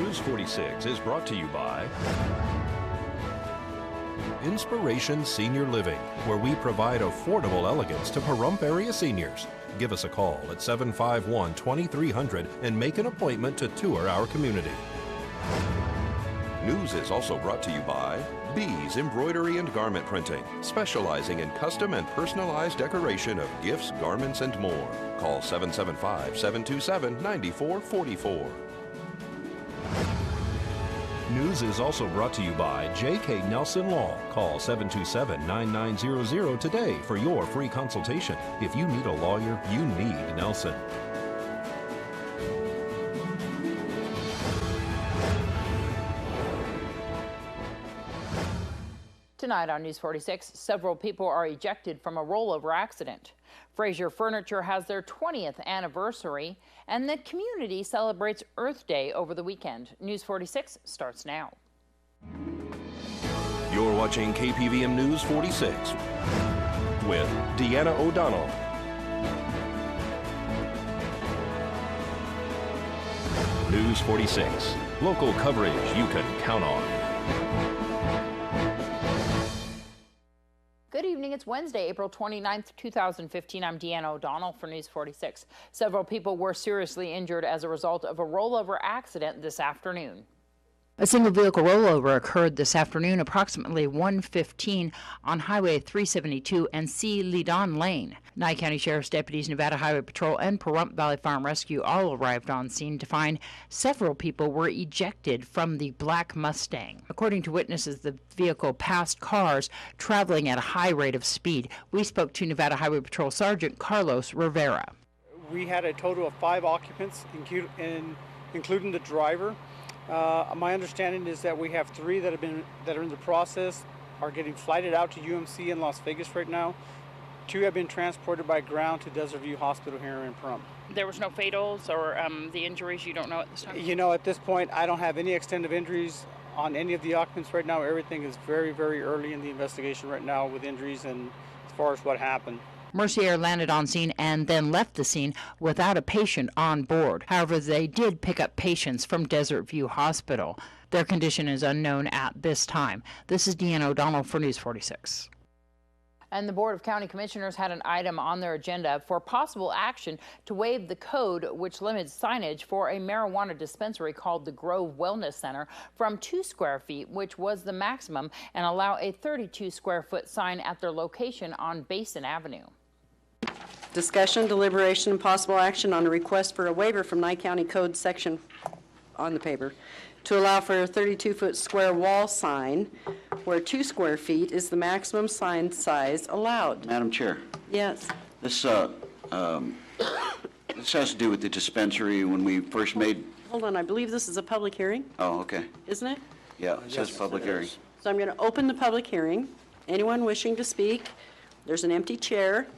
News 46 is brought to you by Inspiration Senior Living, where we provide affordable elegance to Pahrump area seniors. Give us a call at 751-2300 and make an appointment to tour our community. News is also brought to you by Bees Embroidery and Garment Printing, specializing in custom and personalized decoration of gifts, garments, and more. Call 775-727-9444. News is also brought to you by J.K. Nelson Law. Call 727-9900 today for your free consultation. If you need a lawyer, you need Nelson. Tonight on News 46, several people are ejected from a rollover accident. Fraser Furniture has their 20th anniversary, and the community celebrates Earth Day over the weekend. News 46 starts now. You're watching KPVM News 46 with Deanna O'Donnell. News 46, local coverage you can count on. Good evening. It's Wednesday, April 29th, 2015. I'm Deanna O'Donnell for News 46. Several people were seriously injured as a result of a rollover accident this afternoon. A single vehicle rollover occurred this afternoon approximately 1:15 on Highway 372 and C. Ledon Lane. Nye County Sheriff's deputies, Nevada Highway Patrol, and Pahrump Valley Farm Rescue all arrived on scene to find several people were ejected from the black Mustang. According to witnesses, the vehicle passed cars traveling at a high rate of speed. We spoke to Nevada Highway Patrol Sergeant Carlos Rivera. We had a total of 5 occupants, including the driver. My understanding is that we have 3 that are in the process, are getting flighted out to UMC in Las Vegas right now. 2 have been transported by ground to Desert View Hospital here in Pahrump. There was no fatals or the injuries you don't know at this time? You know, at this point, I don't have any extent of injuries on any of the occupants right now. Everything is very, very early in the investigation right now with injuries and as far as what happened. Mercier landed on scene and then left the scene without a patient on board. However, they did pick up patients from Desert View Hospital. Their condition is unknown at this time. This is Deanna O'Donnell for News 46. And the Board of County Commissioners had an item on their agenda for possible action to waive the code which limits signage for a marijuana dispensary called the Grove Wellness Center from 2 square feet, which was the maximum, and allow a 32 square foot sign at their location on Basin Avenue. Discussion, deliberation, and possible action on a request for a waiver from Nye County Code section on the paper to allow for a 32-foot square wall sign where 2 square feet is the maximum sign size allowed. Madam Chair. Yes. This has to do with the dispensary when we first made... Hold on, I believe this is a public hearing. Oh, okay. Isn't it? Yeah, it says public hearing. So I'm going to open the public hearing. Anyone wishing to speak? There's an empty chair.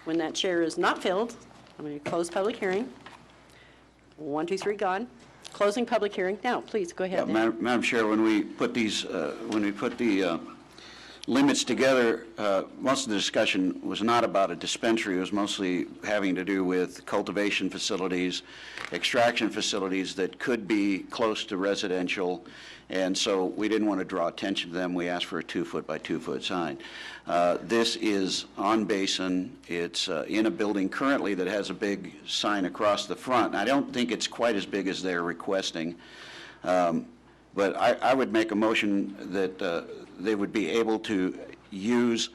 When that chair is not filled, I'm going to close public hearing. 1, 2, 3, gone. Closing public hearing. Now, please go ahead. Yeah, Madam Chair, when we put these, limits together, most of the discussion was not about a dispensary. It was mostly having to do with cultivation facilities, extraction facilities that could be close to residential, and so we didn't want to draw attention to them. We asked for a 2-foot by 2-foot sign. This is on Basin. It's in a building currently that has a big sign across the front. I don't think it's quite as big as they're requesting, but I would make a motion that they would be able to use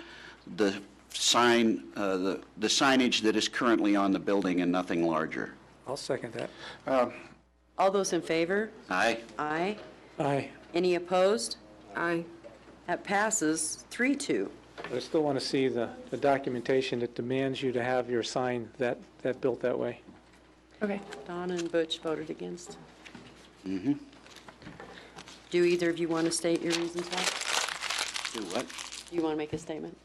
the sign, the signage that is currently on the building and nothing larger. I'll second that. All those in favor? Aye. Aye. Aye. Any opposed? Aye. That passes 3-2. I still want to see the documentation that demands you to have your sign that built that way. Okay. Donna and Butch voted against. Mm-hmm. Do either of you want to state your reasons why? Do what? Do you want to make a statement?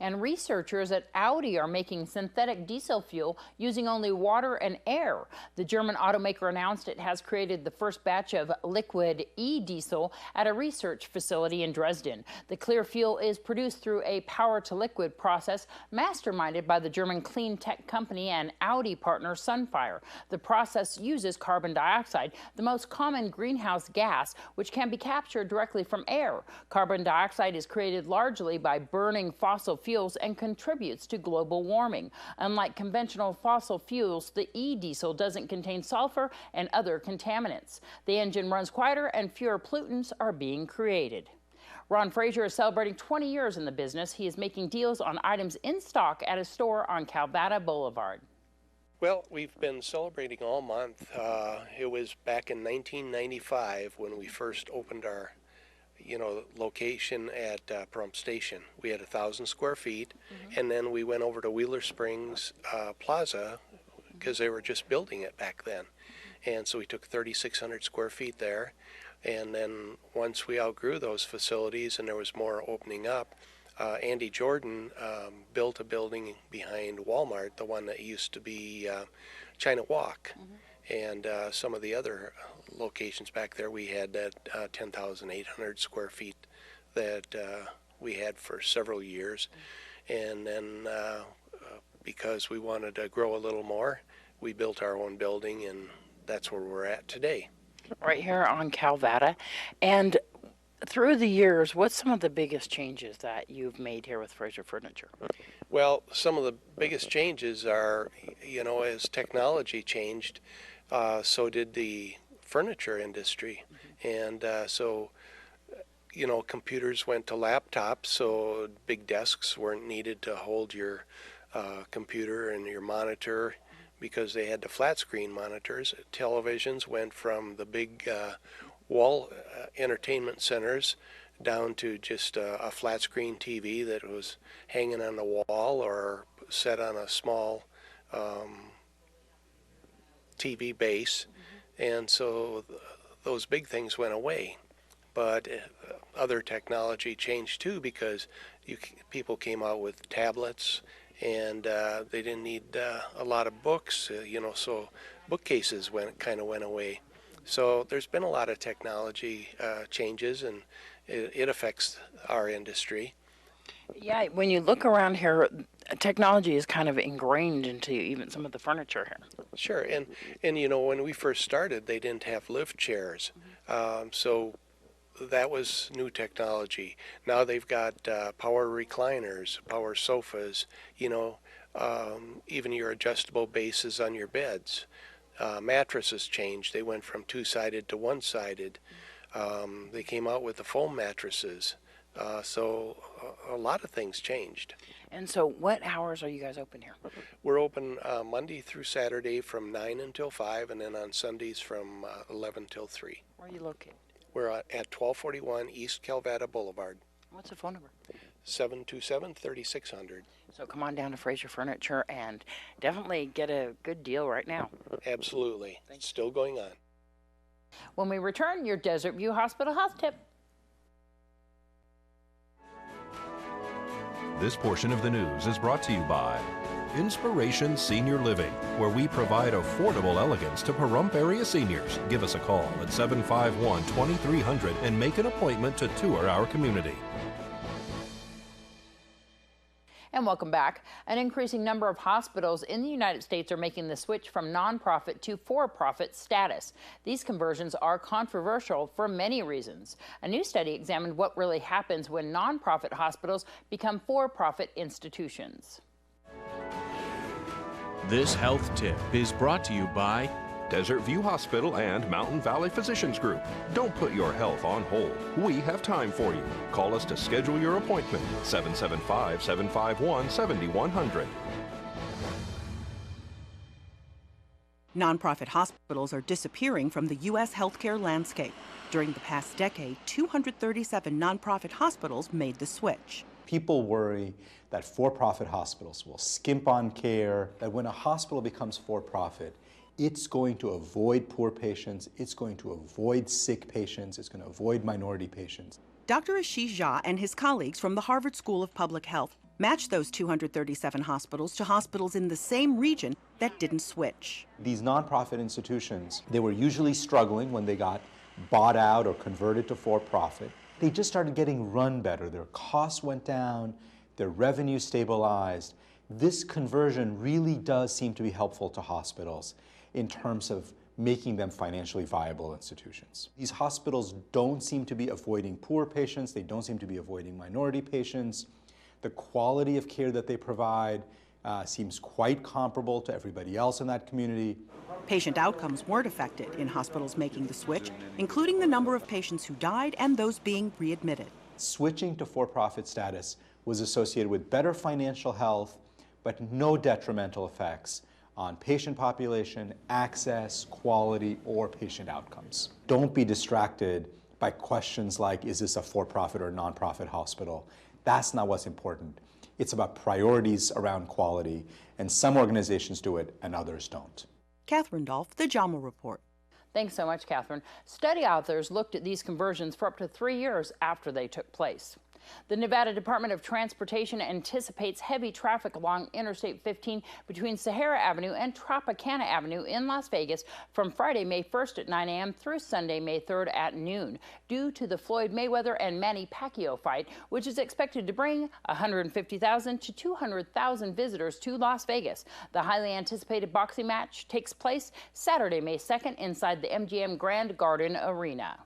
And researchers at Audi are making synthetic diesel fuel using only water and air. The German automaker announced it has created the first batch of liquid e-diesel at a research facility in Dresden. The clear fuel is produced through a power-to-liquid process masterminded by the German clean tech company and Audi partner Sunfire. The process uses carbon dioxide, the most common greenhouse gas, which can be captured directly from air. Carbon dioxide is created largely by burning fossil fuels and contributes to global warming. Unlike conventional fossil fuels, the e-diesel doesn't contain sulfur and other contaminants. The engine runs quieter and fewer pollutants are being created. Ron Frazier is celebrating 20 years in the business. He is making deals on items in stock at a store on Calvada Boulevard. Well, we've been celebrating all month. It was back in 1995 when we first opened our, location at Pahrump Station. We had 1,000 square feet, and then we went over to Wheeler Springs Plaza because they were just building it back then. And so we took 3,600 square feet there. And then once we outgrew those facilities and there was more opening up, Andy Jordan built a building behind Walmart, the one that used to be China Walk. And some of the other locations back there, we had that 10,800 square feet that we had for several years. And then because we wanted to grow a little more, we built our own building, and that's where we're at today. Right here on Calvada. And through the years, what's some of the biggest changes that you've made here with Frazier Furniture? Well, some of the biggest changes are, as technology changed, so did the furniture industry. And so, computers went to laptops, so big desks weren't needed to hold your computer and your monitor because they had the flat screen monitors. Televisions went from the big wall entertainment centers down to just a flat screen TV that was hanging on the wall or set on a small TV base. And so those big things went away. But other technology changed too, because people came out with tablets, and they didn't need a lot of books, so bookcases kind of went away. So there's been a lot of technology changes, and it affects our industry. Yeah, when you look around here, technology is kind of ingrained into even some of the furniture here. Sure, and when we first started, they didn't have lift chairs, so that was new technology. Now they've got power recliners, power sofas, even your adjustable bases on your beds. Mattresses changed. They went from two-sided to one-sided. They came out with the foam mattresses. So a lot of things changed. And so what hours are you guys open here? We're open Monday through Saturday from 9 until 5, and then on Sundays from 11 till 3. Where are you located? We're at 1241 East Calvada Boulevard. What's the phone number? 727-3600. So come on down to Frazier Furniture and definitely get a good deal right now. Absolutely. It's still going on. When we return, your Desert View Hospital Health Tip. This portion of the news is brought to you by Inspiration Senior Living, where we provide affordable elegance to Pahrump area seniors. Give us a call at 751-2300 and make an appointment to tour our community. And welcome back. An increasing number of hospitals in the United States are making the switch from nonprofit to for-profit status. These conversions are controversial for many reasons. A new study examined what really happens when nonprofit hospitals become for-profit institutions. This health tip is brought to you by Desert View Hospital and Mountain Valley Physicians Group. Don't put your health on hold. We have time for you. Call us to schedule your appointment. 775-751-7100. Nonprofit hospitals are disappearing from the U.S. healthcare landscape. During the past decade, 237 nonprofit hospitals made the switch. People worry that for-profit hospitals will skimp on care, that when a hospital becomes for-profit, it's going to avoid poor patients, it's going to avoid sick patients, it's going to avoid minority patients. Dr. Ashish Jha and his colleagues from the Harvard School of Public Health Match those 237 hospitals to hospitals in the same region that didn't switch. These nonprofit institutions, they were usually struggling when they got bought out or converted to for-profit. They just started getting run better. Their costs went down, their revenue stabilized. This conversion really does seem to be helpful to hospitals in terms of making them financially viable institutions. These hospitals don't seem to be avoiding poor patients, they don't seem to be avoiding minority patients. The quality of care that they provide seems quite comparable to everybody else in that community. Patient outcomes weren't affected in hospitals making the switch, including the number of patients who died and those being readmitted. Switching to for-profit status was associated with better financial health, but no detrimental effects on patient population, access, quality, or patient outcomes. Don't be distracted by questions like, is this a for-profit or nonprofit hospital? That's not what's important. It's about priorities around quality, and some organizations do it and others don't. Catherine Dolph, The JAMA Report. Thanks so much, Catherine. Study authors looked at these conversions for up to 3 years after they took place. The Nevada Department of Transportation anticipates heavy traffic along Interstate 15 between Sahara Avenue and Tropicana Avenue in Las Vegas from Friday, May 1st at 9 a.m. through Sunday, May 3rd at noon, due to the Floyd Mayweather and Manny Pacquiao fight, which is expected to bring 150,000 to 200,000 visitors to Las Vegas. The highly anticipated boxing match takes place Saturday, May 2nd inside the MGM Grand Garden Arena.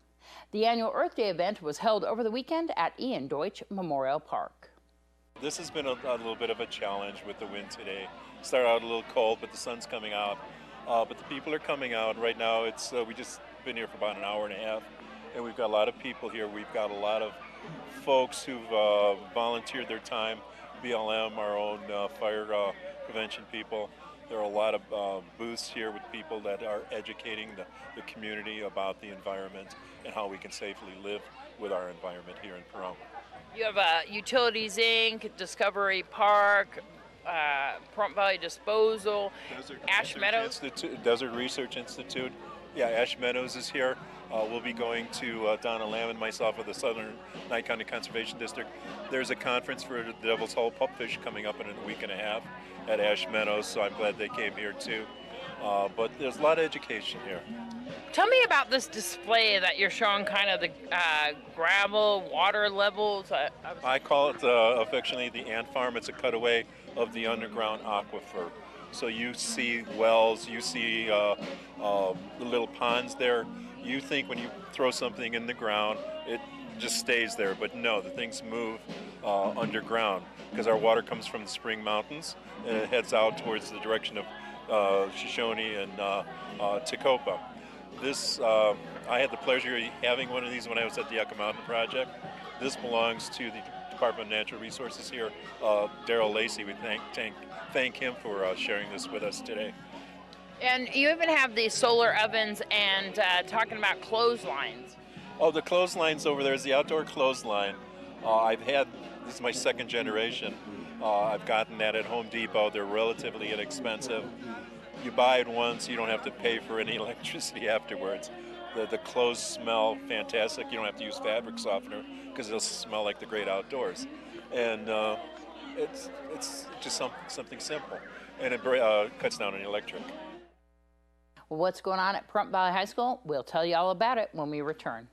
The annual Earth Day event was held over the weekend at Ian Deutsch Memorial Park. This has been a little bit of a challenge with the wind today. Started out a little cold, but the sun's coming out. But the people are coming out. Right now, we just been here for about an hour and a half, and we've got a lot of people here. We've got a lot of folks who've volunteered their time, BLM, our own fire prevention people. There are a lot of booths here with people that are educating the community about the environment and how we can safely live with our environment here in Pahrump. You have Utilities Inc., Discovery Park, Pahrump Valley Disposal, Ash Meadows. Desert Research Institute. Yeah, Ash Meadows is here. We'll be going to Donna Lamb and myself of the Southern Nye County Conservation District. There's a conference for the Devil's Hole pupfish coming up in a week and a half at Ash Meadows, so I'm glad they came here too. But there's a lot of education here. Tell me about this display that you're showing, kind of the gravel, water levels. I call it affectionately the ant farm. It's a cutaway of the underground aquifer. So you see wells, you see the little ponds there. You think when you throw something in the ground, it just stays there, but no, the things move underground because our water comes from the Spring Mountains and it heads out towards the direction of Shoshone and Tecopa. I had the pleasure of having one of these when I was at the Yucca Mountain Project. This belongs to the Department of Natural Resources here. Darrell Lacey, we thank him for sharing this with us today. And you even have these solar ovens and talking about clotheslines. Oh, the clotheslines over there is the outdoor clothesline. This is my second generation. I've gotten that at Home Depot. They're relatively inexpensive. You buy it once, you don't have to pay for any electricity afterwards. The clothes smell fantastic. You don't have to use fabric softener because it'll smell like the great outdoors. And it's just something simple. And it cuts down on the electric. Well, what's going on at Pahrump Valley High School? We'll tell you all about it when we return.